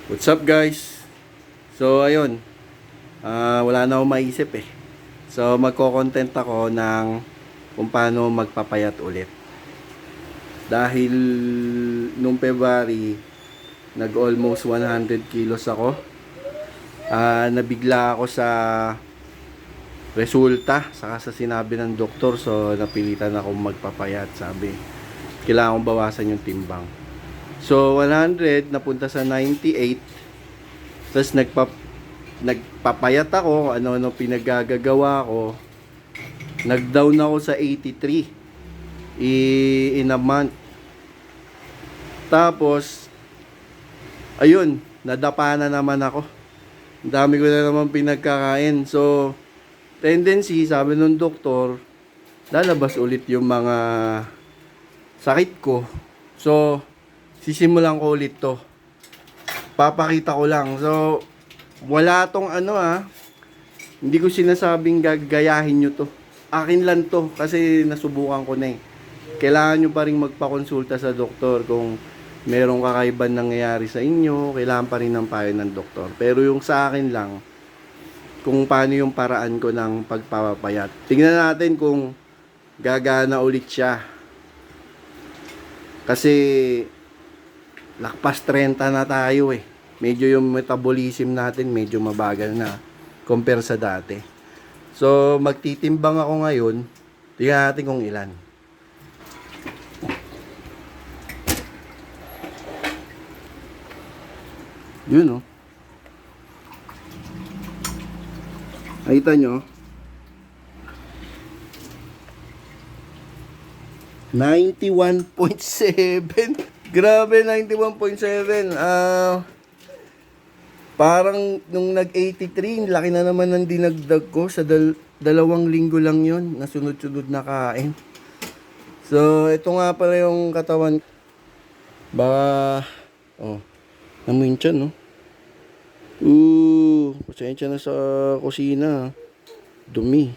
What's up guys? So ayun, wala na akong maisip eh. So magko-content ako ng kung paano magpapayat ulit. Dahil nung February, nag almost 100 kilos ako. Nabigla ako sa resulta, saka sa sinabi ng doktor. So napilitan akong magpapayat. Sabi, kailangan kong bawasan yung timbang. So 100 napunta sa 98. Tapos nagpapayat ako, ano-ano pinagagagawa ko. Nag-down ako sa 83 in a month. Tapos ayun, nadapa na naman ako. Ang dami ko na naman pinagkakain. So tendency, sabi ng doktor, lalabas ulit yung mga sakit ko. So sisimulan ko ulit to. Papakita ko lang. So, wala tong hindi ko sinasabing gagayahin nyo to. Akin lang to kasi nasubukan ko na eh. Kailangan nyo pa rin magpakonsulta sa doktor kung merong kakaiban nangyayari sa inyo. Kailangan pa rin ng payo ng doktor. Pero yung sa akin lang, kung paano yung paraan ko ng pagpapayat. Tingnan natin kung gagana ulit siya. Kasi lakpas 30 na tayo eh. Medyo yung metabolism natin medyo mabagal na compare sa dati. So magtitimbang ako ngayon. Tingnan natin kung ilan. Yun oh. Nakita nyo? 91.7. Grabe, 91.7. Parang nung nag-83, laki na naman ng dinagdag ko. Sa dalawang linggo lang yon, nasunod-sunod na kain. So, ito nga pala yung katawan. Baka, namuin tiyan, no? Pasensya na sa kusina. Dumi.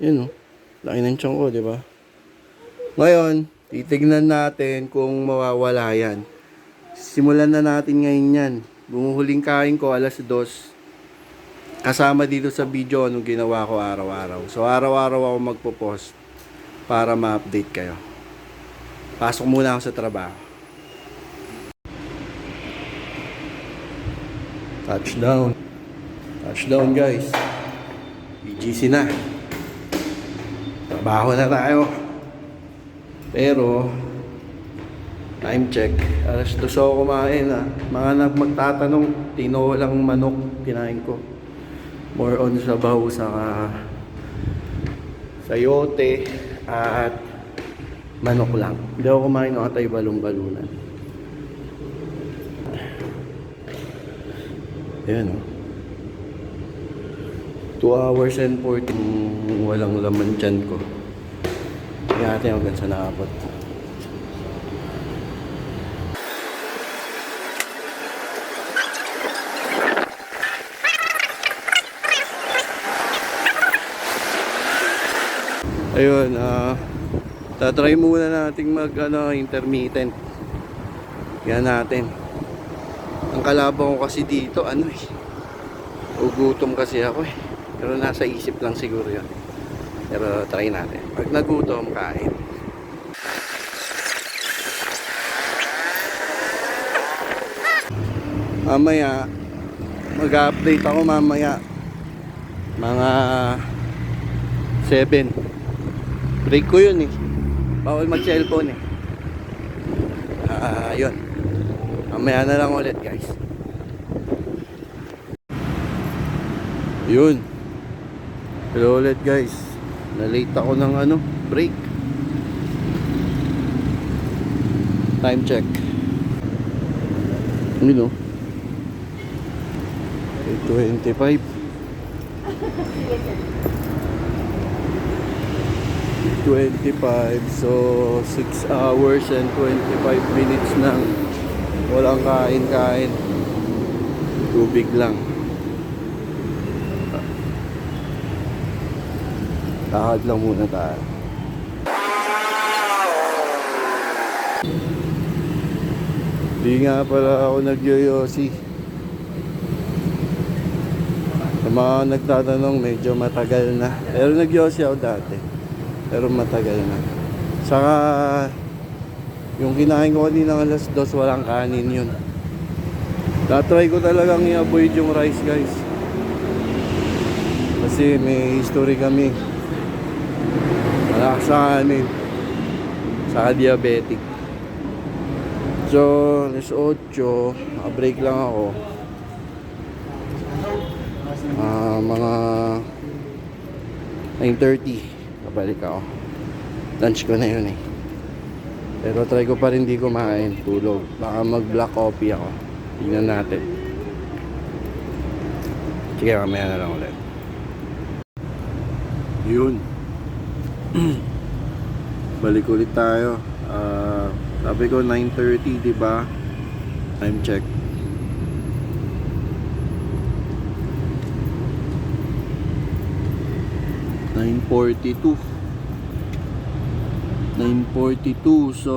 Yan, no? Laki ng tiyan ko, di ba? Ngayon, titignan natin kung mawawala yan. Simulan na natin ngayon yan. Bumuhuling kain ko alas 2. Kasama dito sa video anong ginawa ko araw-araw. So araw-araw ako magpo-post para ma-update kayo. Pasok muna ako sa trabaho. Touchdown. Touchdown guys. BGC na. Trabaho na tayo. Pero time check, alas 2 ako kumain Mga magtatanong, tinolang manok kinain ko. More on sabaw sa sayote at manok lang. Hindi ako kumain ng atay balong-balunan. Ayan 2 hours and 14 walang laman dyan ko. Kaya natin hanggang sa naabot. Ayun, tatry muna nating intermittent. Yan natin. Ang kalaban ko kasi dito, ugutom kasi ako eh. Pero nasa isip lang siguro yun. Pero try natin. Pag nagutom, kain. Mamaya, mag-update ako mamaya. Mga 7. Break ko yun eh. Bawal mag-cellphone eh. Yun. Mamaya na lang ulit guys. Yun. Hello ulit guys. Na-late ako ng break. Time check. Yun o. 8:25. 25, so 6 hours and 25 minutes nang walang kain-kain. Tubig lang. Lakad lang muna tayo. Di nga pala ako nagyoyosi. Sa mga nagtatanong, medyo matagal na. Pero nag-yosi ako dati. Pero matagal na. Saka, yung kinain ko kanina alas 2, walang kanin yun. Tatry ko talagang i-avoid yung rice, guys. Kasi may history kami. Malakas sa kanin. Saka diabetic. So, alas 8, naka-break lang ako. Mga 9:30 kabalik ako. Lunch ko na yun eh. Pero try ko pa rin di kumain. Tulog. Baka mag-black coffee ako. Tingnan natin. Sige, mamaya na lang ulit. Yun. Balik ulit tayo. Sabi ko 9:30, diba? Time check. 9:42. 9:42, so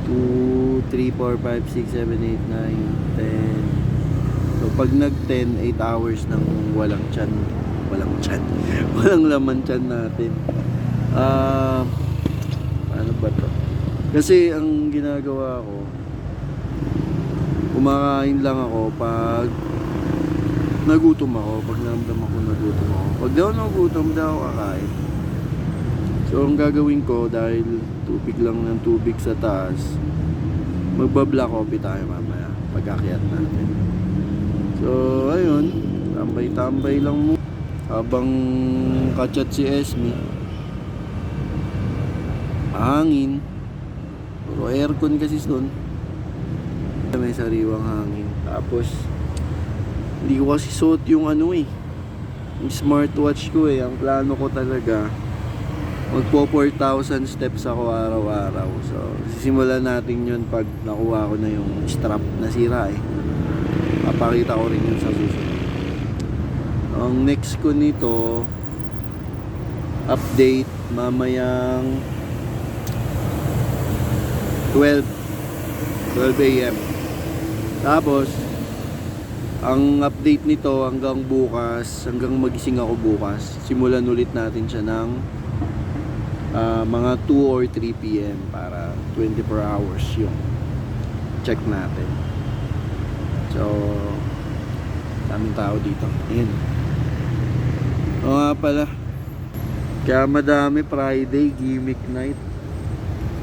2, 3, 4, 5, 6, 7, 8, 9, 10. So pag nag-10, 8 hours nang walang tiyan. Walang laman tiyan natin. Ano ba to? Kasi ang ginagawa ko, kumakain lang ako pag nagutom ako. Pag naramdaman ko nagutom ako. Pag daw nagutom, daw ako kakain. So ang gagawin ko, dahil tubig lang ng tubig sa taas, magba-black coffee tayo mamaya pag-akyat natin. So ayun, tambay-tambay lang mo habang kachat si Esme. Hangin, puro aircon kasi doon. May sariwang hangin. Tapos hindi ko kasi suot yung yung smartwatch ko eh. Ang plano ko talaga, magpo 4,000 steps ako araw-araw. So sisimulan natin yun pag nakuha ko na yung strap. Nasira eh. Papakita ko rin yun sa susunod. Ang next ko nito, update mamayang 12 a.m. Tapos ang update nito hanggang bukas, hanggang magising ako bukas, simulan ulit natin siya ng mga 2 or 3 p.m. para 24 hours yung check natin. So daming tao dito. Ayun. O nga pala, kaya madami Friday, gimmick night.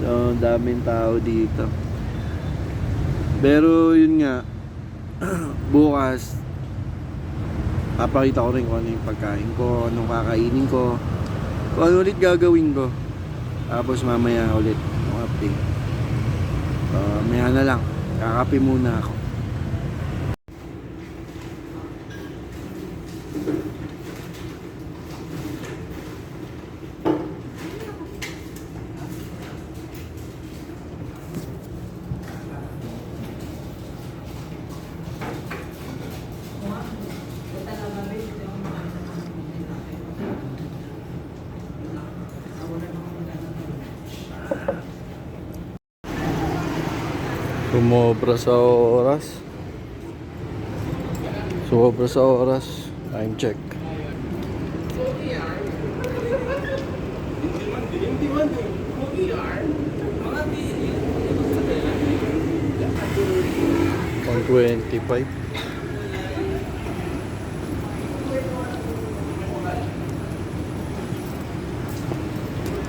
So daming tao dito. Pero yun nga, bukas papakita ko rin kung ano yung pagkain ko, anong kakainin ko, kung ano ulit gagawin ko. Tapos mamaya ulit yung update. So maya na lang, kakape muna ako. Sumobra sa oras. Time check. On 25.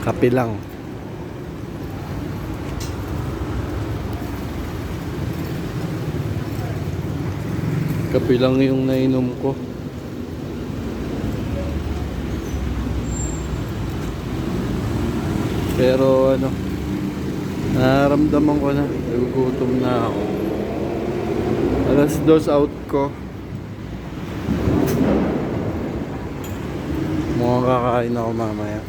Kape lang. Kape lang yung nainom ko. Pero nararamdaman ko na, nagugutom na ako. Alas 2 out ko. Mukhang kakain ako mamaya.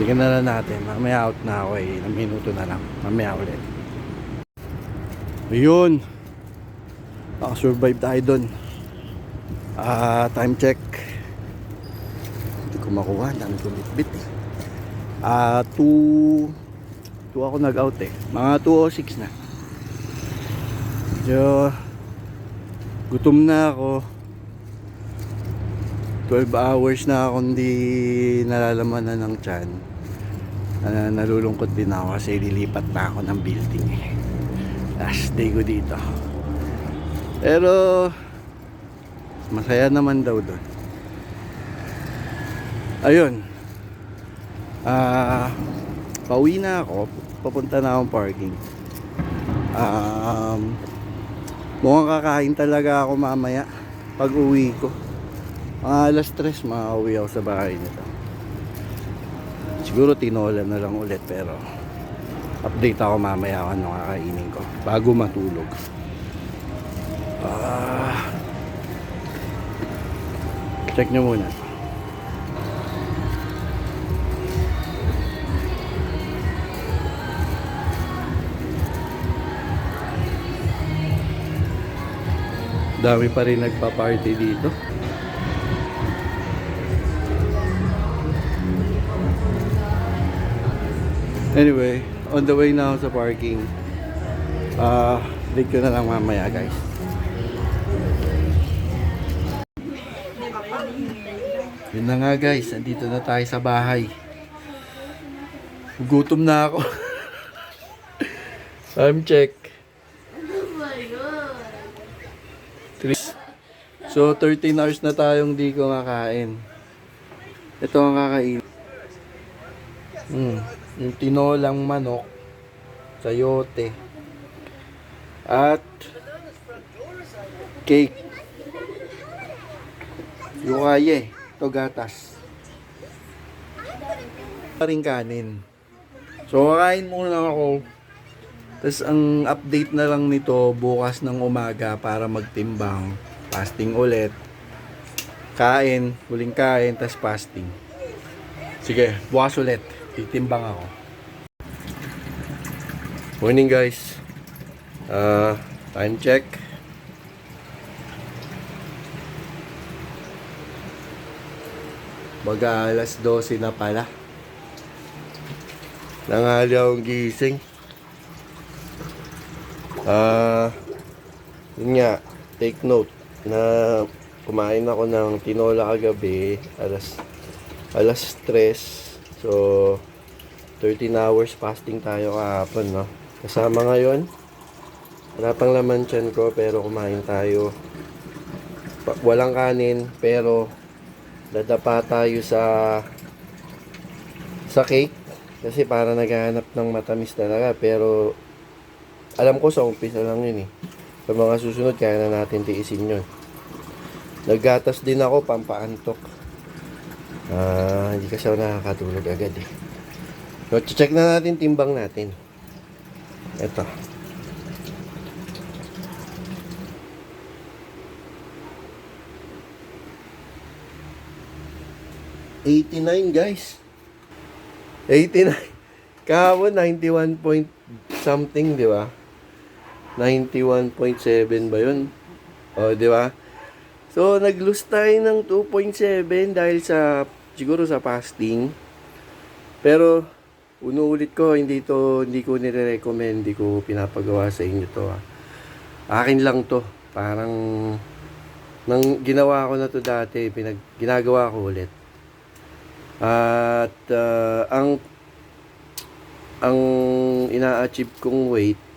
Tingnan na lang natin. Mamaya out na ako eh. Ilang minuto na lang. Mamaya ulit. Ayun. Nakasurvive tayo dun. Time check. Hindi ko makuha. Dami ko bitbit eh. 2 ako nag-out eh. Mga 2:06 na. Medyo gutom na ako. 12 hours na ako hindi nalalamanan ng tiyan. Nalulungkot din ako kasi lilipat na ako ng building eh. Last day ko dito. Pero masaya naman daw doon. Ayun. Pauwi na ako. Papunta na akong parking. Mukhang kakain talaga ako mamaya pag uwi ko. Mga alas 3 makauwi ako sa bahay nito. Siguro tinola na lang ulit, pero update ako mamaya kung ano kakainin ko bago matulog. Check nyo muna. Dami pa rin nagpa-party dito. Anyway, on the way na ako sa parking. Update ko na lang mamaya, guys. Yun na nga, guys, andito na tayo sa bahay. Gutom na ako. Time check. So 13 hours na tayong di ko kakain. Ito ang kakain. Yung tinolang manok, sayote, at cake. Yung kaye, ito gatas. Ring kanin. So kakain muna ako. Tapos ang update na lang nito bukas ng umaga para magtimbang. Fasting ulit. Kain, huling kain, tapos fasting. Sige, bukas ulit. Titimbang ako. Morning, guys. Time check. Baga alas 12 na pala. Nanghali akong gising. Yun nga, take note na kumain ako ng tinola kagabi alas 3. So 13 hours fasting tayo kahapon, no? Kasama ngayon, wala pang laman tiyan ko pero kumain tayo. Walang kanin pero dadapa tayo sa cake kasi para naghahanap ng matamis talaga, pero alam ko sa umpisa lang yun eh. Sa mga susunod kaya na natin tiisin yun. Naggatas din ako pampaantok. Hindi kasi ako nakakatulog agad eh. So, check na natin timbang natin. Ito. $89, guys. 89. Kahapon 91 point something, di ba? 91.7 ba yun? O, di ba? So, nag-lose tayo ng 2.7 dahil siguro sa fasting. Pero, unuulit ko, hindi ko nire-recommend, hindi ko pinapagawa sa inyo to. Akin lang to. Parang, nang ginawa ko na to dati, ginagawa ko ulit. At, ang ina-achieve kong weight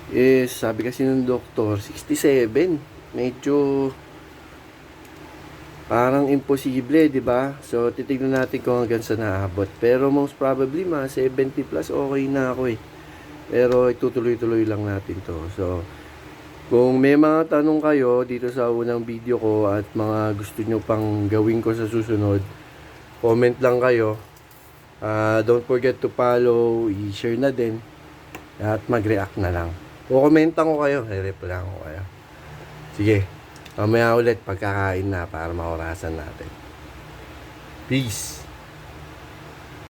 is, sabi kasi ng doktor, 67. Medyo parang imposible, di ba? So, titignan natin kung hanggang saan naabot. Pero most probably, mga 70 plus, okay na ako eh. Pero, itutuloy-tuloy lang natin to. So, kung may mga tanong kayo dito sa unang video ko at mga gusto nyo pang gawin ko sa susunod, comment lang kayo. Don't forget to follow, i-share na din, at mag-react na lang. Kukomentan ko kayo, i-reply ko kayo. Sige, mamaya ulit pagkakain na para maorasan natin. Peace!